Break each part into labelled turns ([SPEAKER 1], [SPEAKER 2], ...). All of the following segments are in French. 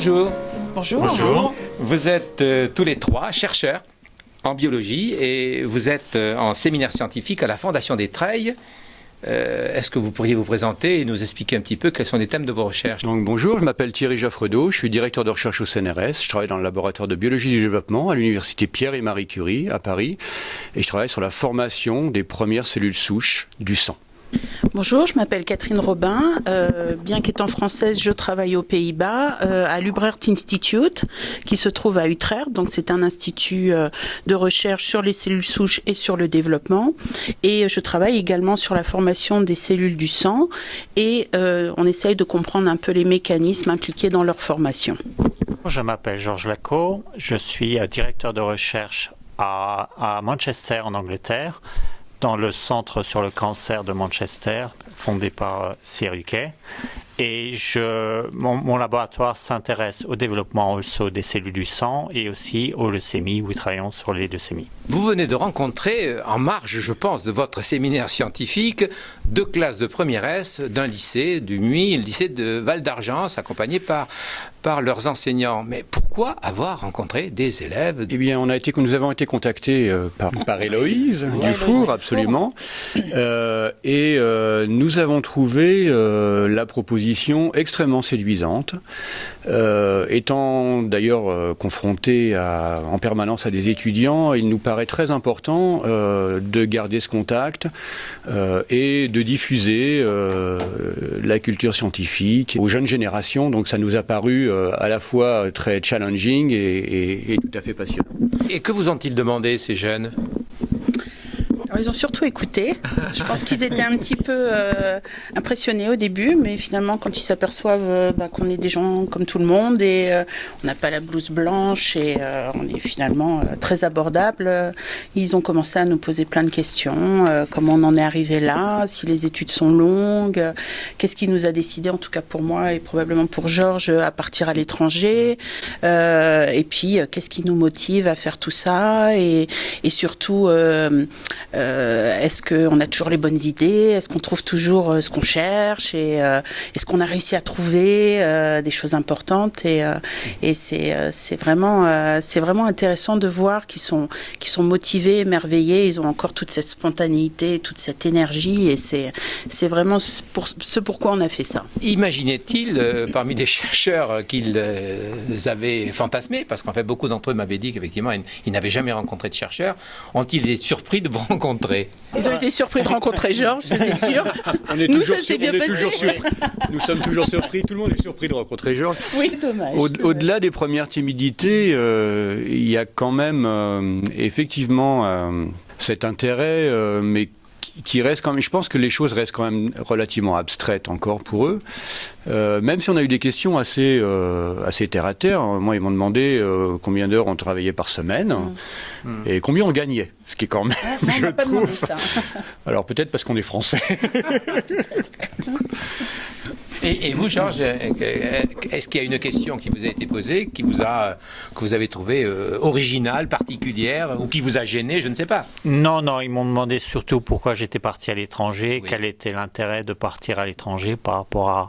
[SPEAKER 1] Bonjour.
[SPEAKER 2] Bonjour.
[SPEAKER 3] Bonjour.
[SPEAKER 1] Vous êtes tous les trois chercheurs en biologie et vous êtes en séminaire scientifique à la Fondation des Treilles. Est-ce que vous pourriez vous présenter et nous expliquer un petit peu quels sont les thèmes de vos recherches?
[SPEAKER 3] Donc, bonjour, je m'appelle Thierry Jaffredo, je suis directeur de recherche au CNRS. Je travaille dans le laboratoire de biologie du développement à l'université Pierre et Marie Curie à Paris et je travaille sur la formation des premières cellules souches du sang.
[SPEAKER 2] Bonjour, je m'appelle Catherine Robin. Bien qu'étant française, je travaille aux Pays-Bas à l'Ubrecht Institute qui se trouve à Utrecht. Donc c'est un institut de recherche sur les cellules souches et sur le développement. Et je travaille également sur la formation des cellules du sang et on essaye de comprendre un peu les mécanismes impliqués dans leur formation.
[SPEAKER 4] Je m'appelle Georges Lacaux, je suis directeur de recherche à Manchester en Angleterre, dans le Centre sur le cancer de Manchester, fondé par CRUK. Et mon laboratoire s'intéresse au développement also des cellules du sang et aussi aux leucémies, où nous travaillons sur les leucémies.
[SPEAKER 1] Vous venez de rencontrer, en marge, je pense, de votre séminaire scientifique, deux classes de première S d'un lycée, du MUI, le lycée de Val d'Argence, accompagnés par leurs enseignants. Mais pourquoi avoir rencontré des élèves?
[SPEAKER 3] Eh bien, nous avons été contactés par Héloïse Dufour, absolument. Et nous avons trouvé la proposition extrêmement séduisante. Étant d'ailleurs confronté en permanence à des étudiants, il nous paraît très important de garder ce contact et de diffuser la culture scientifique aux jeunes générations. Donc ça nous a paru à la fois très challenging et tout à fait passionnant.
[SPEAKER 1] Et que vous ont-ils demandé, ces jeunes?
[SPEAKER 2] Alors, ils ont surtout écouté. Je pense qu'ils étaient un petit peu impressionnés au début, mais finalement, quand ils s'aperçoivent qu'on est des gens comme tout le monde et on n'a pas la blouse blanche et on est finalement très abordable, ils ont commencé à nous poser plein de questions. Comment on en est arrivé là? Si les études sont longues? Qu'est-ce qui nous a décidé, en tout cas pour moi et probablement pour Georges, à partir à l'étranger? Et puis, qu'est-ce qui nous motive à faire tout ça? Et surtout, est-ce qu'on a toujours les bonnes idées? Est-ce qu'on trouve toujours ce qu'on cherche? Et est-ce qu'on a réussi à trouver des choses importantes? Et c'est vraiment intéressant de voir qu'ils sont motivés, émerveillés. Ils ont encore toute cette spontanéité, toute cette énergie. Et c'est vraiment pourquoi on a fait ça.
[SPEAKER 1] Imaginait-il, parmi les chercheurs qu'ils avaient fantasmés, parce qu'en fait beaucoup d'entre eux m'avaient dit qu'effectivement ils n'avaient jamais rencontré de chercheurs, ont-ils été surpris de vous rencontrer?
[SPEAKER 2] Ils ont été surpris de rencontrer Georges, c'est sûr.
[SPEAKER 3] Nous sommes toujours surpris, tout le monde est surpris de rencontrer Georges.
[SPEAKER 2] Oui, dommage.
[SPEAKER 3] Au-delà des premières timidités, il y a quand même effectivement cet intérêt, mais qui reste quand même, je pense que les choses restent quand même relativement abstraites encore pour eux. Même si on a eu des questions assez terre à terre. Moi, ils m'ont demandé combien d'heures on travaillait par semaine et combien on gagnait. Ce qui est quand même, je trouve. Alors peut-être parce qu'on est français.
[SPEAKER 1] Et vous, Georges, est-ce qu'il y a une question qui vous a été posée, que vous avez trouvée originale, particulière, ou qui vous a gêné, je ne sais pas?
[SPEAKER 4] Non, ils m'ont demandé surtout pourquoi j'étais parti à l'étranger,
[SPEAKER 1] oui. Quel
[SPEAKER 4] était l'intérêt de partir à l'étranger par rapport à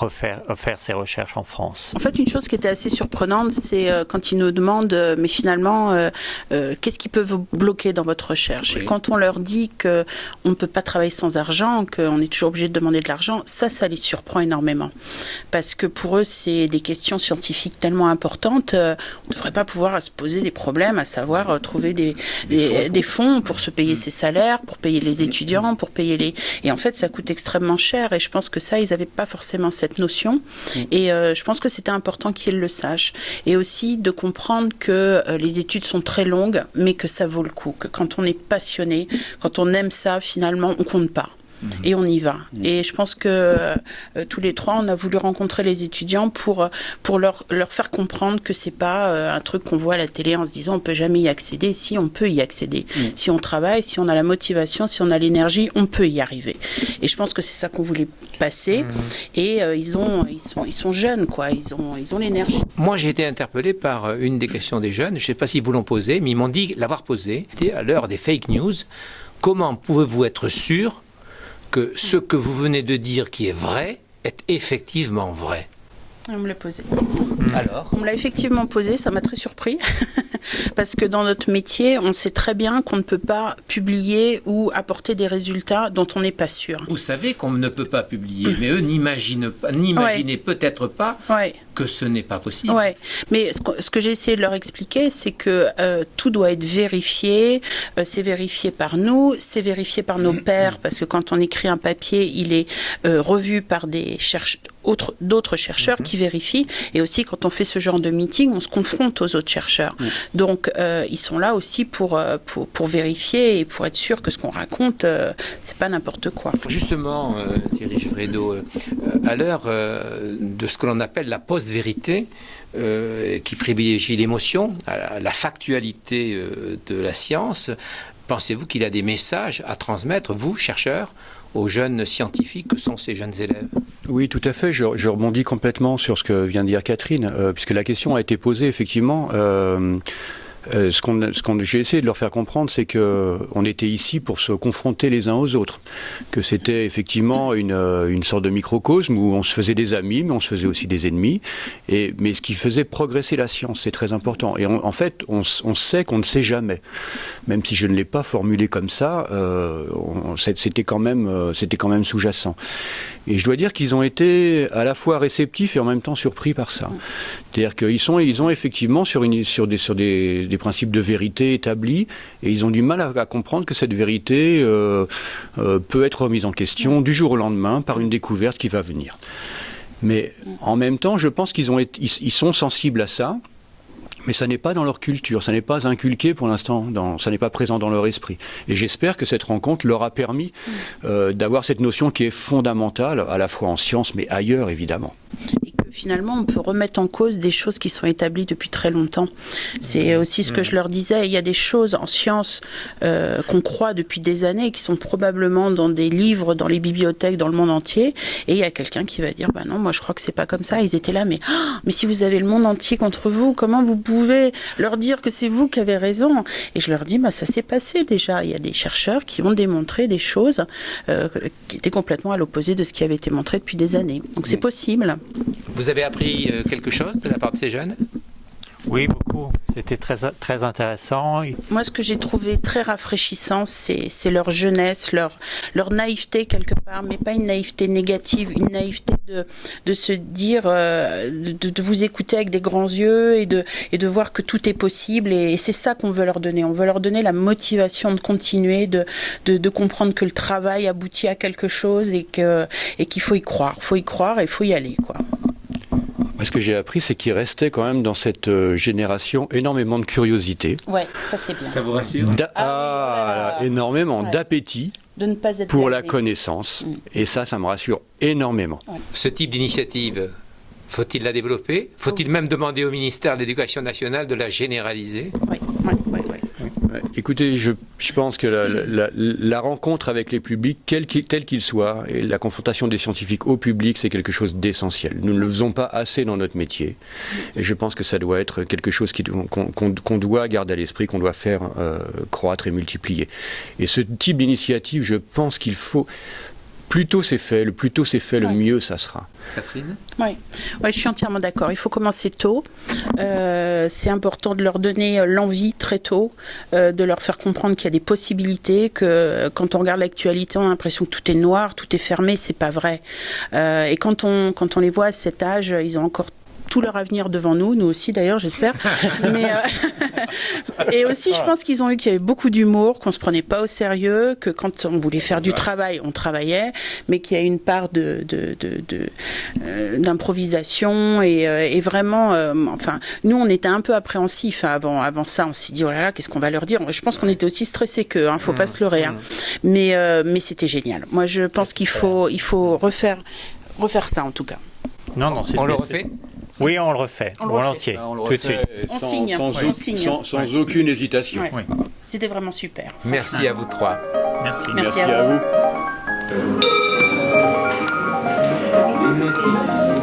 [SPEAKER 4] faire ses recherches en France.
[SPEAKER 2] En fait, une chose qui était assez surprenante, c'est quand ils nous demandent, mais finalement, qu'est-ce qui peut vous bloquer dans votre recherche?
[SPEAKER 1] Oui.
[SPEAKER 2] Et quand on leur dit qu'on ne peut pas travailler sans argent, qu'on est toujours obligé de demander de l'argent, ça les surprend énormément. Parce que pour eux, c'est des questions scientifiques tellement importantes, on ne devrait pas pouvoir se poser des problèmes, à savoir trouver des fonds pour se payer ses salaires, pour payer les étudiants, pour payer les... Et en fait, ça coûte extrêmement cher, et je pense que ça, ils n'avaient pas forcément cette notion et je pense que c'était important qu'ils le sachent et aussi de comprendre que les études sont très longues mais que ça vaut le coup, que quand on est passionné, quand on aime ça, finalement on compte pas. Et on y va. Et je pense que tous les trois, on a voulu rencontrer les étudiants pour leur faire comprendre que c'est pas un truc qu'on voit à la télé en se disant on peut jamais y accéder. Si, on peut y accéder. Si on travaille, si on a la motivation, si on a l'énergie, on peut y arriver. Et je pense que c'est ça qu'on voulait passer. Et ils sont jeunes, quoi. Ils ont l'énergie.
[SPEAKER 1] Moi, j'ai été interpellé par une des questions des jeunes. Je ne sais pas s'ils vous l'ont posée, mais ils m'ont dit l'avoir posée. C'était à l'heure des fake news. Comment pouvez-vous être sûr que ce que vous venez de dire qui est vrai est effectivement vrai?
[SPEAKER 2] On me l'a posé.
[SPEAKER 1] Alors,
[SPEAKER 2] On me l'a effectivement posé, ça m'a très surpris. Parce que dans notre métier, on sait très bien qu'on ne peut pas publier ou apporter des résultats dont on n'est pas sûr.
[SPEAKER 1] vous savez qu'on ne peut pas publier, mais eux n'imaginaient peut-être pas
[SPEAKER 2] Ouais.
[SPEAKER 1] que ce n'est pas possible.
[SPEAKER 2] Ouais, mais ce que j'ai essayé de leur expliquer, c'est que tout doit être vérifié. C'est vérifié par nous, c'est vérifié par nos pairs, parce que quand on écrit un papier, il est revu par des d'autres chercheurs qui vérifient. Et aussi, quand on fait ce genre de meeting, on se confronte aux autres chercheurs. Donc, ils sont là aussi pour vérifier et pour être sûr que ce qu'on raconte, c'est pas n'importe quoi.
[SPEAKER 1] Justement, Thierry Givredo, à l'heure de ce que l'on appelle la post-vérité, qui privilégie l'émotion, la factualité de la science, pensez-vous qu'il y a des messages à transmettre, vous, chercheurs, aux jeunes scientifiques que sont ces jeunes élèves?
[SPEAKER 3] Oui, tout à fait. Je rebondis complètement sur ce que vient de dire Catherine, puisque la question a été posée effectivement. J'ai essayé de leur faire comprendre, c'est que on était ici pour se confronter les uns aux autres, que c'était effectivement une sorte de microcosme où on se faisait des amis, mais on se faisait aussi des ennemis. Mais ce qui faisait progresser la science, c'est très important. Et en fait, on sait qu'on ne sait jamais. Même si je ne l'ai pas formulé comme ça, c'était quand même sous-jacent. Et je dois dire qu'ils ont été à la fois réceptifs et en même temps surpris par ça. C'est-à-dire qu'ils ont effectivement sur des principes de vérité établis, et ils ont du mal à comprendre que cette vérité peut être remise en question du jour au lendemain par une découverte qui va venir. Mais en même temps, je pense ils sont sensibles à ça. Mais ça n'est pas dans leur culture, ça n'est pas inculqué pour l'instant, ça n'est pas présent dans leur esprit. Et j'espère que cette rencontre leur a permis d'avoir cette notion qui est fondamentale, à la fois en sciences, mais ailleurs évidemment.
[SPEAKER 2] Et que finalement, on peut remettre en cause des choses qui sont établies depuis très longtemps. C'est aussi ce que je leur disais. Il y a des choses en sciences qu'on croit depuis des années, qui sont probablement dans des livres, dans les bibliothèques, dans le monde entier. Et il y a quelqu'un qui va dire, bah non, moi je crois que c'est pas comme ça. Ils étaient là, mais si vous avez le monde entier contre vous, comment vous pouvez leur dire que c'est vous qui avez raison? Et je leur dis, bah ça s'est passé déjà. Il y a des chercheurs qui ont démontré des choses qui étaient complètement à l'opposé de ce qui avait été montré depuis des années. Donc c'est possible.
[SPEAKER 1] Vous avez appris quelque chose de la part de ces jeunes?
[SPEAKER 4] Oui, beaucoup. C'était très, très intéressant.
[SPEAKER 2] Moi, ce que j'ai trouvé très rafraîchissant, c'est leur jeunesse, leur naïveté quelque part, mais pas une naïveté négative, une naïveté de se dire, de vous écouter avec des grands yeux et de voir que tout est possible. Et c'est ça qu'on veut leur donner. On veut leur donner la motivation de continuer, de comprendre que le travail aboutit à quelque chose et qu'il faut y croire. Il faut y croire et il faut y aller, quoi.
[SPEAKER 3] Ce que j'ai appris, c'est qu'il restait quand même dans cette génération énormément de curiosité.
[SPEAKER 2] Ouais, ça c'est bien.
[SPEAKER 1] Ça vous rassure?
[SPEAKER 3] Énormément d'appétit
[SPEAKER 2] de ne pas être
[SPEAKER 3] pour
[SPEAKER 2] blasé.
[SPEAKER 3] la connaissance. Et ça me rassure énormément.
[SPEAKER 2] Ouais.
[SPEAKER 1] Ce type d'initiative, faut-il la développer? Faut-il même demander au ministère de l'Éducation nationale de la généraliser?
[SPEAKER 2] Oui.
[SPEAKER 3] Écoutez, je pense que la rencontre avec les publics, tel qu'il soit, et la confrontation des scientifiques au public, c'est quelque chose d'essentiel. Nous ne le faisons pas assez dans notre métier. Et je pense que ça doit être quelque chose qu'on doit garder à l'esprit, qu'on doit faire croître et multiplier. Et ce type d'initiative, je pense qu'il faut... Plus tôt c'est fait, le mieux ça sera.
[SPEAKER 1] Catherine?
[SPEAKER 2] Oui, je suis entièrement d'accord. Il faut commencer tôt. C'est important de leur donner l'envie très tôt, de leur faire comprendre qu'il y a des possibilités, que quand on regarde l'actualité, on a l'impression que tout est noir, tout est fermé, c'est pas vrai. Et quand on les voit à cet âge, ils ont encore tout leur avenir devant nous aussi d'ailleurs, j'espère. Et aussi, je pense qu'il y avait beaucoup d'humour, qu'on se prenait pas au sérieux, que quand on voulait faire du travail, on travaillait, mais qu'il y a une part d'improvisation et vraiment, nous on était un peu appréhensifs avant ça. On s'est dit oh là là, qu'est-ce qu'on va leur dire? Je pense qu'on était aussi stressés qu'eux, faut pas se leurrer. Mais c'était génial. Moi, je pense qu'il faut refaire ça en tout cas.
[SPEAKER 4] Non,
[SPEAKER 1] on le refait?
[SPEAKER 4] Oui, on le refait, volontiers, tout de suite.
[SPEAKER 2] On signe.
[SPEAKER 3] Sans aucune hésitation.
[SPEAKER 2] Ouais. Oui. C'était vraiment super.
[SPEAKER 1] Merci à vous trois.
[SPEAKER 4] Merci
[SPEAKER 3] à vous.